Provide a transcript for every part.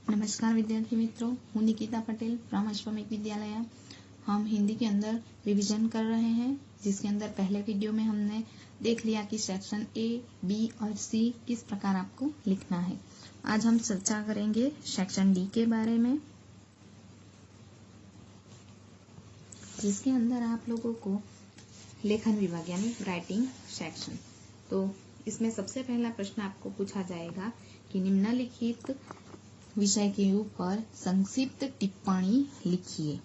नमस्कार विद्यार्थी मित्रों, हूँ निकिता पटेल फ्रॉम अश्वमेघ विद्यालय। हम हिंदी के अंदर रिवीजन कर रहे हैं, जिसके अंदर पहले वीडियो में हमने देख लिया कि सेक्शन ए, बी और सी किस प्रकार आपको लिखना है। आज हम चर्चा करेंगे सेक्शन डी के बारे में, जिसके अंदर आप लोगों को लेखन विभाग यानी राइटिंग सेक्शन। तो इसमें सबसे पहला प्रश्न आपको पूछा जाएगा कि निम्नलिखित विषय के ऊपर संक्षिप्त टिप्पणी लिखिए।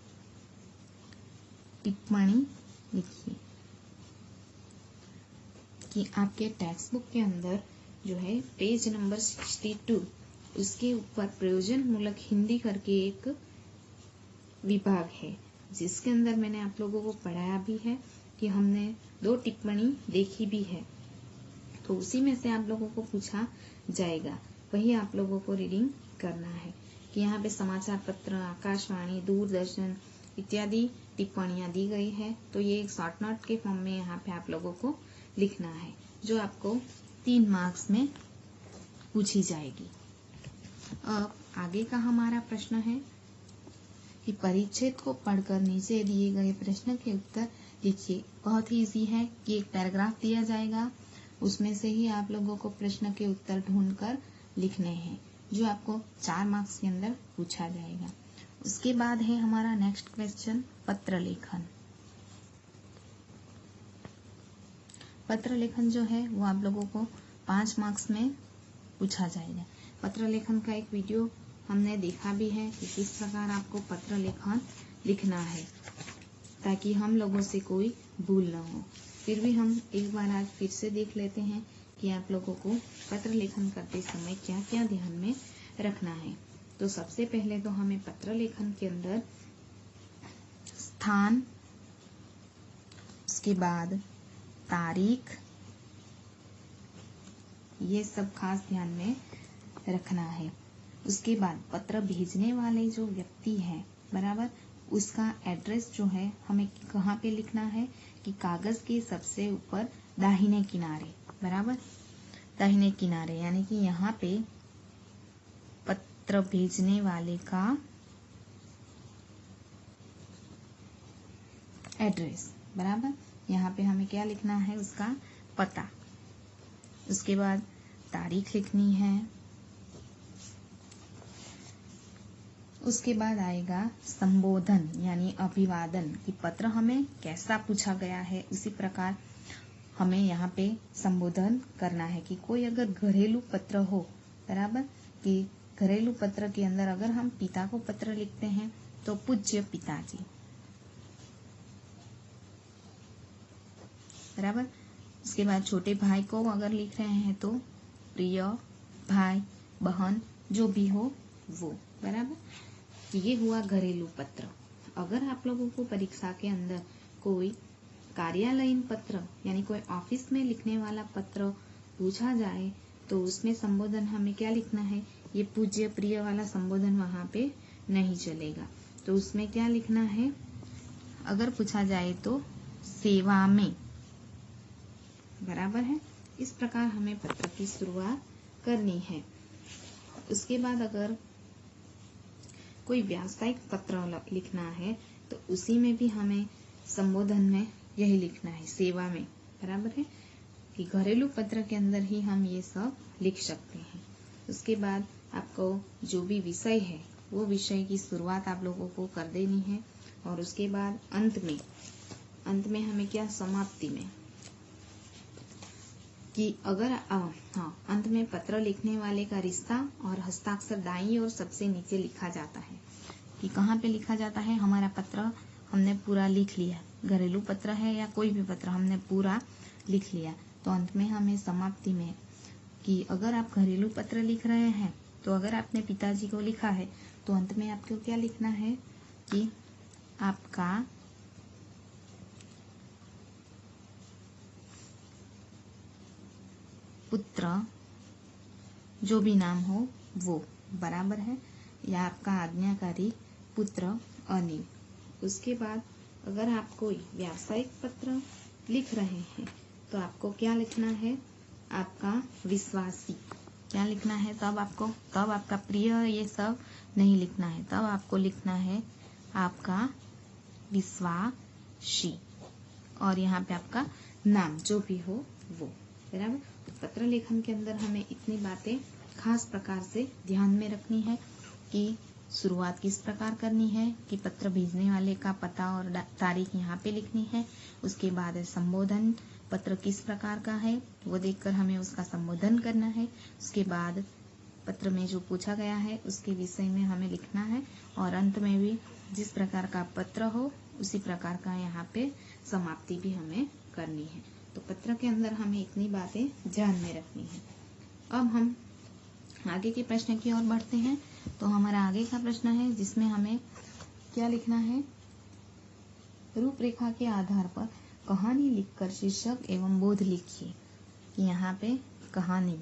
टिप्पणी लिखिए कि आपके टेक्स्ट बुक के अंदर जो है पेज नंबर 62 उसके ऊपर प्रयोजन मूलक हिंदी करके एक विभाग है, जिसके अंदर मैंने आप लोगों को पढ़ाया भी है कि हमने 2 टिप्पणी देखी भी है। तो उसी में से आप लोगों को पूछा जाएगा, वही आप लोगों को रीडिंग करना है कि यहाँ पे समाचार पत्र, आकाशवाणी, दूरदर्शन इत्यादि टिप्पणियां दी गई है। तो ये एक शॉर्ट नोट के फॉर्म में यहाँ पे आप लोगों को लिखना है, जो आपको 3 मार्क्स में पूछी जाएगी। अब आगे का हमारा प्रश्न है कि परिच्छेद को पढ़कर नीचे दिए गए प्रश्न के उत्तर लिखिए। बहुत ही इजी है कि एक पैराग्राफ दिया जाएगा, उसमें से ही आप लोगों को प्रश्न के उत्तर ढूंढकर लिखने हैं, जो आपको 4 मार्क्स के अंदर पूछा जाएगा। उसके बाद है हमारा नेक्स्ट क्वेश्चन पत्र लेखन। पत्र लेखन जो है वो आप लोगों को 5 मार्क्स में पूछा जाएगा। पत्र लेखन का एक वीडियो हमने देखा भी है कि किस प्रकार आपको पत्र लेखन लिखना है, ताकि हम लोगों से कोई भूल न हो। फिर भी हम एक बार आज फिर से देख लेते हैं कि आप लोगों को पत्र लेखन करते समय क्या क्या ध्यान में रखना है। तो सबसे पहले तो हमें पत्र लेखन के अंदर स्थान, उसके बाद तारीख, ये सब खास ध्यान में रखना है। उसके बाद पत्र भेजने वाले जो व्यक्ति है, बराबर, उसका एड्रेस जो है हमें कहाँ पे लिखना है कि कागज के सबसे ऊपर दाहिने किनारे, बराबर, दाहिने किनारे, यानी कि यहाँ पे पत्र भेजने वाले का एड्रेस, बराबर, यहाँ पे हमें क्या लिखना है, उसका पता। उसके बाद तारीख लिखनी है। उसके बाद आएगा संबोधन यानी अभिवादन, कि पत्र हमें कैसा पूछा गया है, उसी प्रकार हमें यहाँ पे संबोधन करना है। कि कोई अगर घरेलू पत्र हो, बराबर, कि घरेलू पत्र के अंदर अगर हम पिता को पत्र लिखते हैं तो पूज्य पिताजी, बराबर। उसके बाद छोटे भाई को अगर लिख रहे हैं तो प्रिय भाई, बहन, जो भी हो वो, बराबर। ये हुआ घरेलू पत्र। अगर आप लोगों को परीक्षा के अंदर कोई कार्यालयीन पत्र यानी कोई ऑफिस में लिखने वाला पत्र पूछा जाए तो उसमें संबोधन हमें क्या लिखना है, ये पूज्य प्रिय वाला संबोधन वहां पे नहीं चलेगा। तो उसमें क्या लिखना है, अगर पूछा जाए तो सेवा में, बराबर है। इस प्रकार हमें पत्र की शुरुआत करनी है। उसके बाद अगर कोई व्यावसायिक पत्र लिखना है तो उसी में भी हमें संबोधन में यही लिखना है, सेवा में, बराबर है। कि घरेलू पत्र के अंदर ही हम ये सब लिख सकते हैं। उसके बाद आपको जो भी विषय है वो विषय की शुरुआत आप लोगों को कर देनी है। और उसके बाद अंत में हमें क्या, समाप्ति में, कि अगर अंत में पत्र लिखने वाले का रिश्ता और हस्ताक्षर दाईं और सबसे नीचे लिखा जाता है। कि कहाँ पे लिखा जाता है, हमारा पत्र हमने पूरा लिख लिया, घरेलू पत्र है या कोई भी पत्र हमने पूरा लिख लिया, तो अंत में हमें समाप्ति में, कि अगर आप घरेलू पत्र लिख रहे हैं तो अगर आपने पिताजी को लिखा है तो अंत में आपको क्या लिखना है कि आपका पुत्र, जो भी नाम हो वो, बराबर है, या आपका आज्ञाकारी पुत्र अनिल। उसके बाद अगर आप कोई व्यावसायिक पत्र लिख रहे हैं तो आपको क्या लिखना है, आपका विश्वासी, क्या लिखना है तब आपका प्रिय ये सब नहीं लिखना है, तब आपको लिखना है आपका विश्वासी और यहाँ पे आपका नाम जो भी हो वो, बराबर। तो पत्र लेखन के अंदर हमें इतनी बातें खास प्रकार से ध्यान में रखनी है कि शुरुआत किस प्रकार करनी है, कि पत्र भेजने वाले का पता और तारीख यहाँ पे लिखनी है। उसके बाद संबोधन, पत्र किस प्रकार का है वो देखकर हमें उसका संबोधन करना है। उसके बाद पत्र में जो पूछा गया है उसके विषय में हमें लिखना है और अंत में भी जिस प्रकार का पत्र हो उसी प्रकार का यहाँ पे समाप्ति भी हमें करनी है। तो पत्र के अंदर हमें इतनी बातें ध्यान में रखनी है। अब हम आगे के प्रश्न की ओर बढ़ते हैं। तो हमारा आगे का प्रश्न है जिसमें हमें क्या लिखना है, रूपरेखा के आधार पर कहानी लिखकर शीर्षक एवं बोध लिखिए। कि यहाँ पे कहानी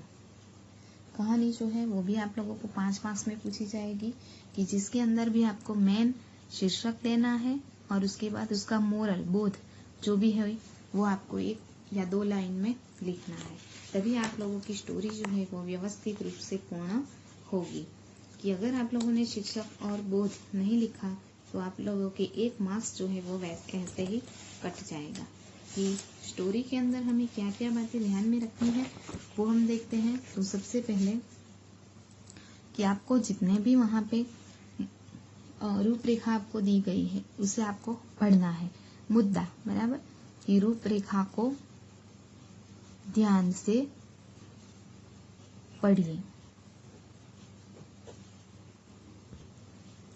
जो है वो भी आप लोगों को 5 मार्क्स में पूछी जाएगी, कि जिसके अंदर भी आपको मेन शीर्षक देना है और उसके बाद उसका मोरल, बोध जो भी है वो आपको 1 या 2 लाइन में लिखना है। तभी आप लोगों की स्टोरी जो है वो व्यवस्थित रूप से पूर्ण होगी। कि अगर आप लोगों ने शीर्षक और बोध नहीं लिखा तो आप लोगों के 1 मार्क्स जो है वो ऐसे ही कट जाएगा। कि स्टोरी के अंदर हमें क्या क्या बातें ध्यान में रखनी है वो हम देखते हैं। तो सबसे पहले कि आपको जितने भी वहाँ पे रूपरेखा आपको दी गई है उसे आपको पढ़ना है, मुद्दा, बराबर। कि रूपरेखा को ध्यान से पढ़िए।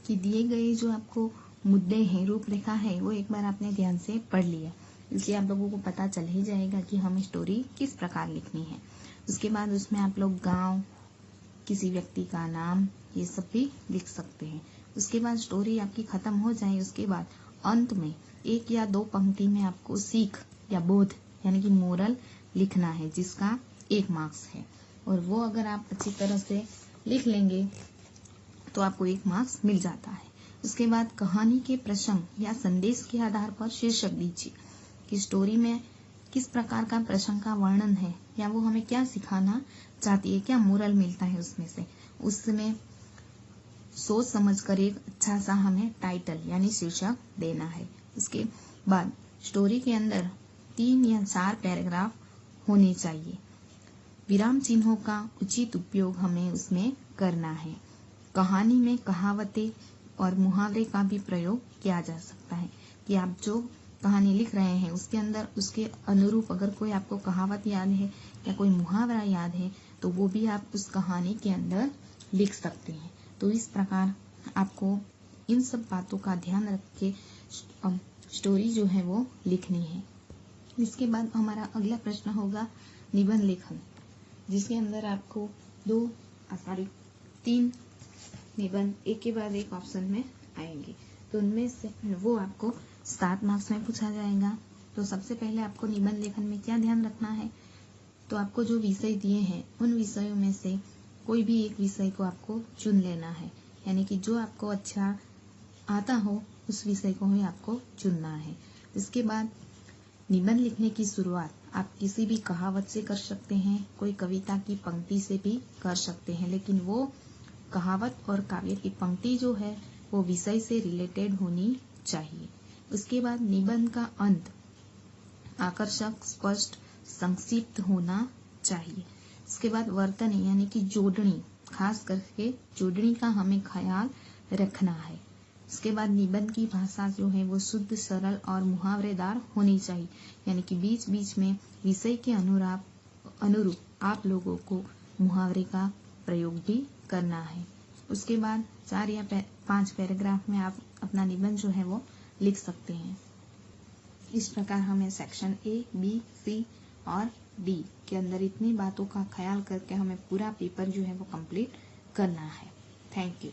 कि दिए गए जो आपको मुद्दे हैं, रूपरेखा है, वो एक बार आपने ध्यान से पढ़ लिया, इसलिए आप लोगों को पता चल ही जाएगा कि हमें स्टोरी किस प्रकार लिखनी है। उसके बाद उसमें आप लोग गांव, किसी व्यक्ति का नाम, ये सब भी लिख सकते हैं। उसके बाद स्टोरी आपकी खत्म हो जाए, उसके बाद अंत में 1 या 2 पंक्ति में आपको सीख या बोध यानी कि मोरल लिखना है, जिसका 1 मार्क्स है। और वो अगर आप अच्छी तरह से लिख लेंगे तो आपको 1 मार्क्स मिल जाता है। उसके बाद कहानी के प्रसंग या संदेश के आधार पर शीर्षक दीजिए। कि स्टोरी में किस प्रकार का प्रसंग का वर्णन है या वो हमें क्या सिखाना चाहती है, क्या मोरल मिलता है उसमें से, उसमें सोच समझकर एक अच्छा सा हमें टाइटल यानी शीर्षक देना है। उसके बाद स्टोरी के अंदर 3 या 4 पैराग्राफ होने चाहिए। विराम चिन्हों का उचित उपयोग हमें उसमें करना है। कहानी में कहावतें और मुहावरे का भी प्रयोग किया जा सकता है। कि आप जो कहानी लिख रहे हैं उसके अंदर उसके अनुरूप अगर कोई आपको कहावत याद है या कोई मुहावरा याद है तो वो भी आप उस कहानी के अंदर लिख सकते हैं। तो इस प्रकार आपको इन सब बातों का ध्यान रख के स्टोरी जो है वो लिखनी है। इसके बाद हमारा अगला प्रश्न होगा निबंध लेखन, जिसके अंदर आपको 3 निबंध एक के बाद एक ऑप्शन में आएंगे। तो उनमें से वो आपको 7 मार्क्स में पूछा जाएगा। तो सबसे पहले आपको निबंध लेखन में क्या ध्यान रखना है, तो आपको जो विषय दिए हैं उन विषयों में से कोई भी एक विषय को आपको चुन लेना है, यानी कि जो आपको अच्छा आता हो उस विषय को ही आपको चुनना है। इसके बाद निबंध लिखने की शुरुआत आप किसी भी कहावत से कर सकते हैं, कोई कविता की पंक्ति से भी कर सकते हैं, लेकिन वो कहावत और काव्य की पंक्ति जो है वो विषय से रिलेटेड होनी चाहिए। उसके बाद निबंध का अंत आकर्षक, स्पष्ट, संक्षिप्त होना चाहिए। उसके बाद वर्तनी यानी कि जोड़नी, खास करके जोड़नी का हमें ख्याल रखना है। उसके बाद निबंध की भाषा जो है वो शुद्ध, सरल और मुहावरेदार होनी चाहिए, यानी कि बीच बीच में विषय के अनुरूप आप लोगों को मुहावरे का प्रयोग भी करना है। उसके बाद 4 या 5 पैराग्राफ में आप अपना निबंध जो है वो लिख सकते हैं। इस प्रकार हमें सेक्शन A, B, C और D के अंदर इतनी बातों का ख्याल करके हमें पूरा पेपर जो है वो कंप्लीट करना है। Thank you.